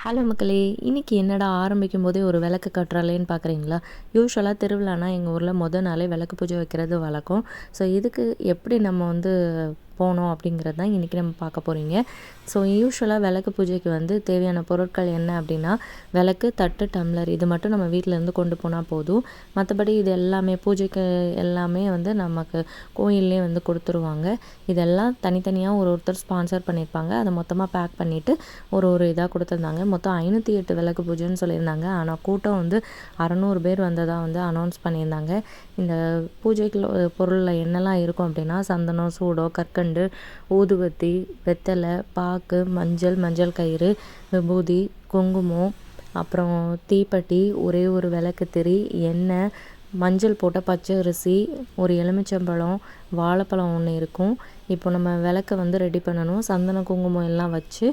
Hello மக்களே! இன்னைக்கு என்னடா ஆரம்பிக்கும்போதே ஒரு விளக்கு காட்டுறாளேன்னு பார்க்குறீங்களா? யூசுவலாக திருவிழானா எங்கள் ஊரில் நாளே விளக்கு பூஜை வைக்கிறது வழக்கம். ஸோ இதுக்கு எப்படி நம்ம போனோம் அப்படிங்கிறது தான் இன்றைக்கி நம்ம பார்க்க போகிறீங்க. ஸோ யூசுவலாக விளக்கு பூஜைக்கு தேவையான பொருட்கள் என்ன அப்படின்னா, விளக்கு, தட்டு, டம்ளர் இது மட்டும் நம்ம வீட்டிலேருந்து கொண்டு போனால் போதும். மற்றபடி இது எல்லாமே பூஜைக்கு எல்லாமே நமக்கு கோயில்லே கொடுத்துருவாங்க. இதெல்லாம் தனித்தனியாக ஒருத்தர் ஸ்பான்சர் பண்ணியிருப்பாங்க. அதை மொத்தமாக பேக் பண்ணிவிட்டு ஒரு இதாக கொடுத்துருந்தாங்க. மொத்தம் 508 விளக்கு பூஜைன்னு சொல்லியிருந்தாங்க. ஆனால் கூட்டம் 600 பேர் வந்ததாக அனௌன்ஸ் பண்ணியிருந்தாங்க. இந்த பூஜைக்குள்ள பொருளில் என்னெல்லாம் இருக்கும் அப்படின்னா, சந்தனம், சூடம், கற்கண்டு, ஊதுபத்தி, வெத்தலை, பாக்கு, மஞ்சள் கயிறு, விபூதி, குங்குமம், அப்புறம் தீப்பெட்டி, ஒரே ஒரு விளக்கு திரி, எண்ணெய், மஞ்சள் போட்ட பச்சை அரிசி, ஒரு எலுமிச்சம்பழம், வாழைப்பழம் ஒன்று இருக்கும். இப்போ நம்ம விளக்க ரெடி பண்ணணும். சந்தனம், குங்குமம் எல்லாம் வச்சு,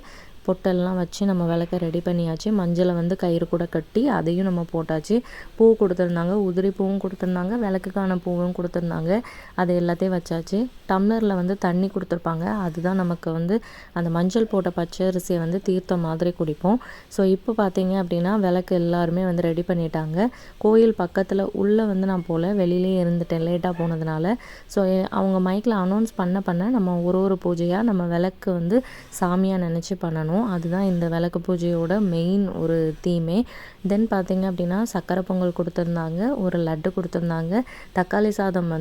பொட்டெல்லாம் வச்சு நம்ம விளக்க ரெடி பண்ணியாச்சு. மஞ்சளை கயிறு கூட கட்டி அதையும் நம்ம போட்டாச்சு. பூ கொடுத்துருந்தாங்க, உதிரி பூவும் கொடுத்துருந்தாங்க, விளக்குக்கான பூவும் கொடுத்துருந்தாங்க. அது எல்லாத்தையும் வச்சாச்சு. டம்ளரில் தண்ணி கொடுத்துருப்பாங்க. அதுதான் நமக்கு அந்த மஞ்சள் போட்ட பச்சை அரிசியை தீர்த்தம் மாதிரி குடிப்போம். ஸோ இப்போ பார்த்தீங்க அப்படின்னா விளக்கு எல்லாருமே ரெடி பண்ணிட்டாங்க. கோயில் பக்கத்தில் உள்ளே நான் போல் வெளியிலே இருந்துட்டேன் லேட்டாக போனதுனால. ஸோ அவங்க மைக்கில் அனௌன்ஸ் பண்ண நம்ம ஒரு பூஜையாக நம்ம விளக்கு சாமியாக நினச்சி பண்ணணும். அதுதான் இந்த விளக்கு பூஜையோட மெயின் ஒரு தீமே. தென் பார்த்தீங்க அப்படின்னா சக்கரை பொங்கல் கொடுத்துருந்தாங்க, ஒரு லட்டு கொடுத்துருந்தாங்க, தக்காளி சாதம்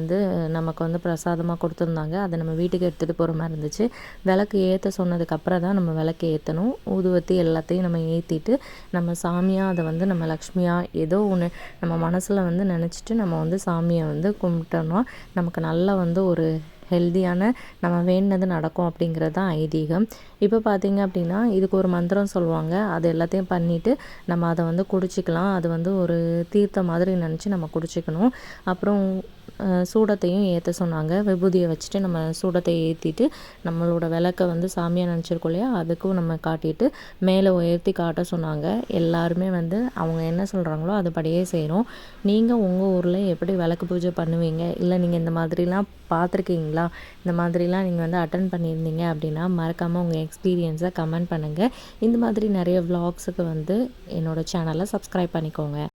நமக்கு பிரசாதமாக கொடுத்துருந்தாங்க. அதை நம்ம வீட்டுக்கு எடுத்துகிட்டு போகிற மாதிரி இருந்துச்சு. விளக்கு ஏற்ற சொன்னதுக்கப்புறம் தான் நம்ம விளக்கு ஏற்றணும். ஊதுவத்தி எல்லாத்தையும் நம்ம ஏற்றிட்டு நம்ம சாமியாக அதை நம்ம லக்ஷ்மியாக ஏதோ ஒன்று நம்ம மனசில் நினச்சிட்டு நம்ம சாமியை கும்பிட்டோன்னா நமக்கு நல்லா ஒரு ஹெல்தியான நம்ம வேண்டினது நடக்கும் அப்படிங்கிறது தான் ஐதீகம். இப்போ பார்த்தீங்க அப்படின்னா இதுக்கு ஒரு மந்திரம் சொல்லுவாங்க. அது எல்லாத்தையும் பண்ணிவிட்டு நம்ம அதை குடிச்சிக்கலாம். அது ஒரு தீர்த்தம் மாதிரி நினச்சி நம்ம குடிச்சிக்கணும். அப்புறம் சூடத்தையும் ஏற்ற சொன்னாங்க. விபூதியை வச்சுட்டு நம்ம சூடத்தை ஏற்றிட்டு நம்மளோட விளக்க சாமியாக நினச்சிருக்கோம் இல்லையா, அதுக்கும் நம்ம காட்டிட்டு மேலே உயர்த்தி காட்ட சொன்னாங்க. எல்லாருமே அவங்க என்ன சொல்கிறாங்களோ அதுபடியே செய்கிறோம். நீங்கள் உங்கள் ஊரில் எப்படி விளக்கு பூஜை பண்ணுவீங்க, இல்லை நீங்கள் இந்த மாதிரிலாம் பார்த்துருக்கீங்களா, இந்த மாதிரிலாம் நீங்கள் அட்டன் பண்ணியிருந்தீங்க அப்படின்னா மறக்காமல் உங்கள் எக்ஸ்பீரியன்ஸை கமெண்ட் பண்ணுங்கள். இந்த மாதிரி நிறைய விலாக்ஸுக்கு என்னோடய சேனலை சப்ஸ்கிரைப் பண்ணிக்கோங்க.